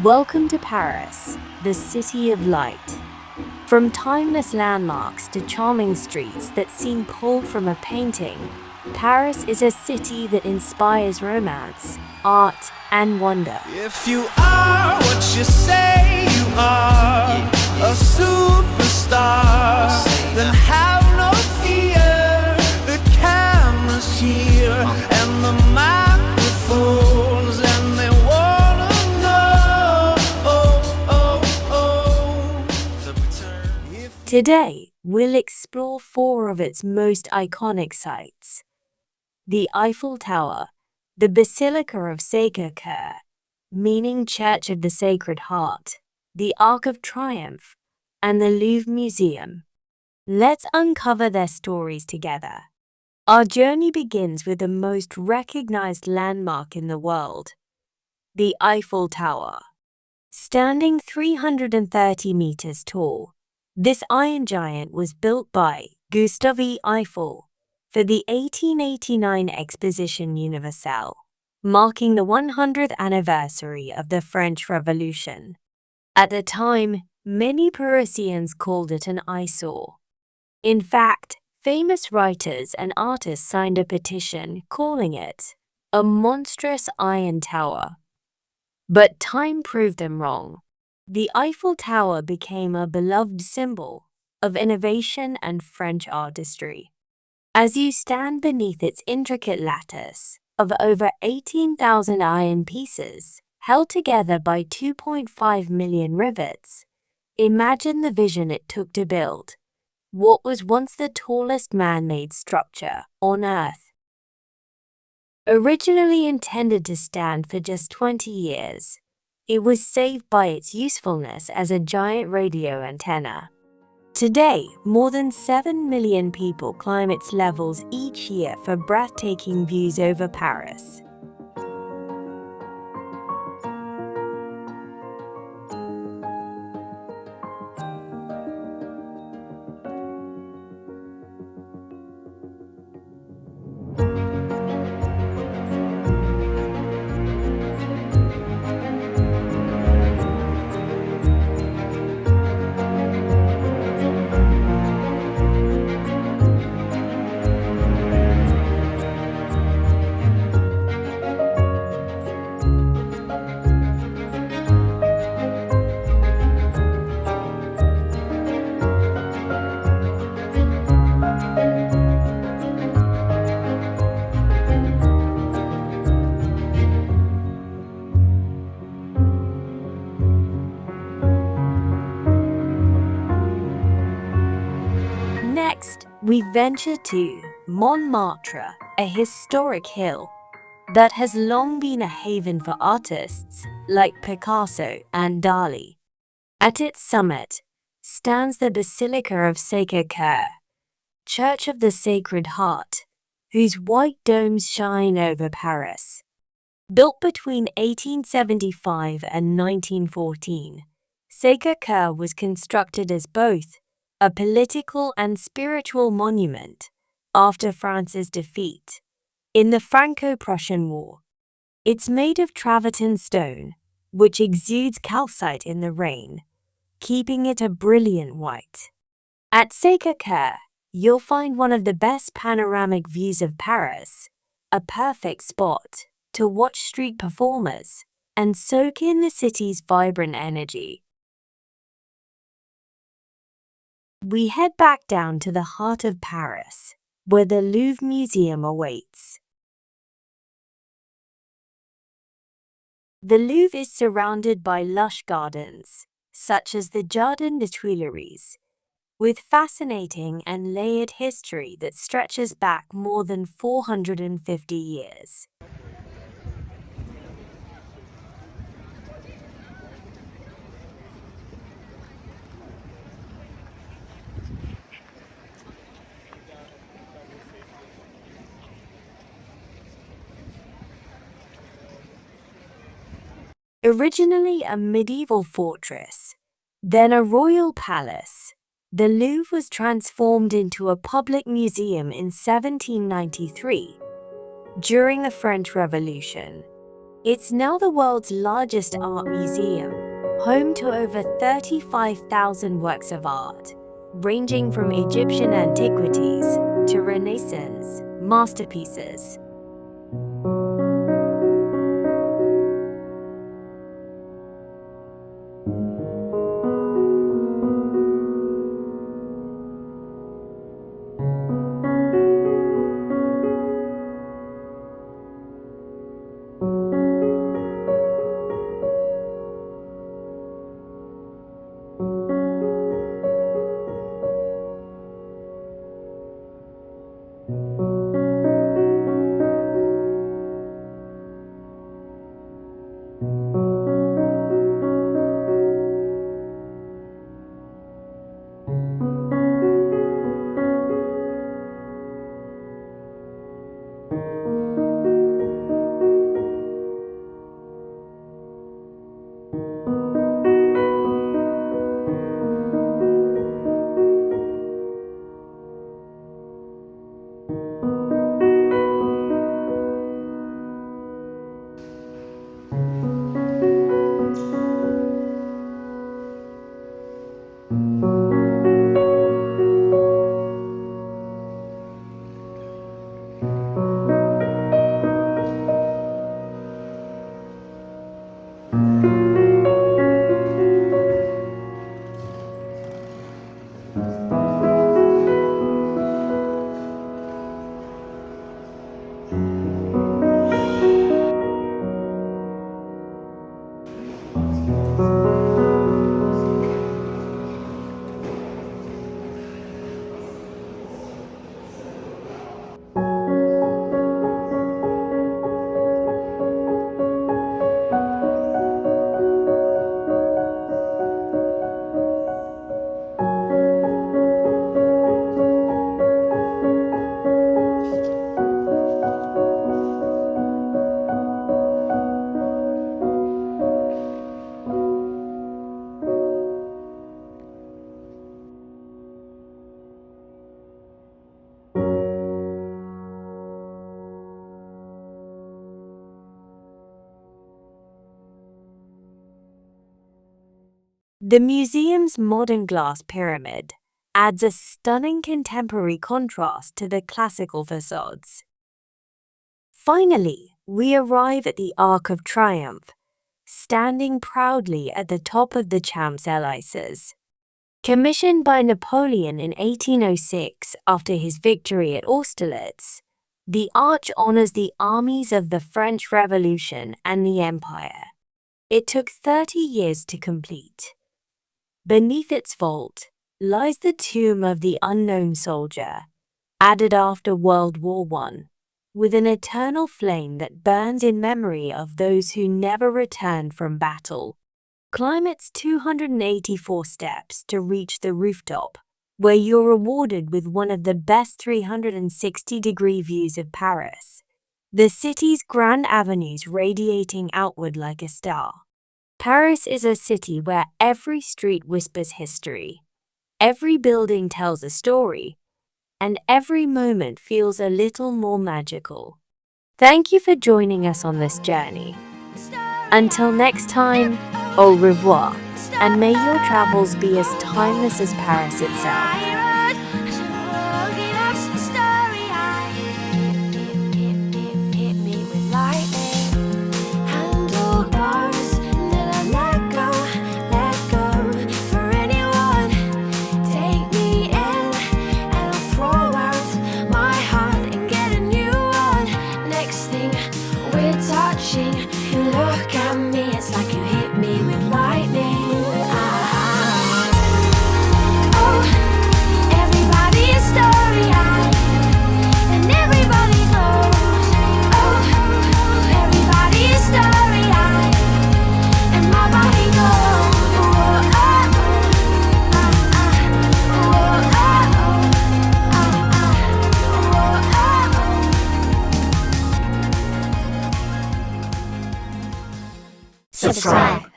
Welcome to Paris, the city of light. From timeless landmarks to charming streets that seem pulled from a painting, Paris is a city that inspires romance, art, and wonder. If you are what you say you are, a superstar, then have no fear. The camera's here and the microphones, and they wanna know the return. Today, we'll explore four of its most iconic sites: the Eiffel Tower, the Basilica of Sacré-Cœur, meaning Church of the Sacred Heart, the Arc of Triumph, and the Louvre Museum. Let's uncover their stories together. Our journey begins with the most recognized landmark in the world, the Eiffel Tower. Standing 330 meters tall, this iron giant was built by Gustave Eiffel for the 1889 Exposition Universelle, marking the 100th anniversary of the French Revolution. At the time, many Parisians called it an eyesore. In fact, famous writers and artists signed a petition calling it a monstrous iron tower. But time proved them wrong. The Eiffel Tower became a beloved symbol of innovation and French artistry. As you stand beneath its intricate lattice of over 18,000 iron pieces, held together by 2.5 million rivets, imagine the vision it took to build what was once the tallest man-made structure on Earth. Originally intended to stand for just 20 years, it was saved by its usefulness as a giant radio antenna. Today, more than 7 million people climb its levels each year for breathtaking views over Paris. Next, we venture to Montmartre, a historic hill that has long been a haven for artists like Picasso and Dali. At its summit stands the Basilica of Sacré-Cœur, Church of the Sacred Heart, whose white domes shine over Paris. Built between 1875 and 1914, Sacré-Cœur was constructed as both a political and spiritual monument after France's defeat in the Franco-Prussian War. It's made of travertine stone, which exudes calcite in the rain, keeping it a brilliant white. At Sacré-Cœur, you'll find one of the best panoramic views of Paris, a perfect spot to watch street performers and soak in the city's vibrant energy. We head back down to the heart of Paris, where the Louvre Museum awaits. The Louvre is surrounded by lush gardens, such as the Jardin des Tuileries, with fascinating and layered history that stretches back more than 450 years. Originally a medieval fortress, then a royal palace, the Louvre was transformed into a public museum in 1793 during the French Revolution. It's now the world's largest art museum, home to over 35,000 works of art, ranging from Egyptian antiquities to Renaissance masterpieces. The museum's modern glass pyramid adds a stunning contemporary contrast to the classical facades. Finally, we arrive at the Arc of Triumph, standing proudly at the top of the Champs-Élysées. Commissioned by Napoleon in 1806 after his victory at Austerlitz, the arch honors the armies of the French Revolution and the Empire. It took 30 years to complete. Beneath its vault lies the tomb of the unknown soldier, added after World War I, with an eternal flame that burns in memory of those who never returned from battle. Climb its 284 steps to reach the rooftop, where you're rewarded with one of the best 360-degree views of Paris, the city's grand avenues radiating outward like a star. Paris is a city where every street whispers history, every building tells a story, and every moment feels a little more magical. Thank you for joining us on this journey. Until next time, au revoir, and may your travels be as timeless as Paris itself. You look at me, it's like you hit me with lightning. Oh, everybody's story-eyed, and everybody knows. Oh, everybody's story-eyed, and my body goes. Oh, oh, oh, oh, oh, oh, oh. Subscribe.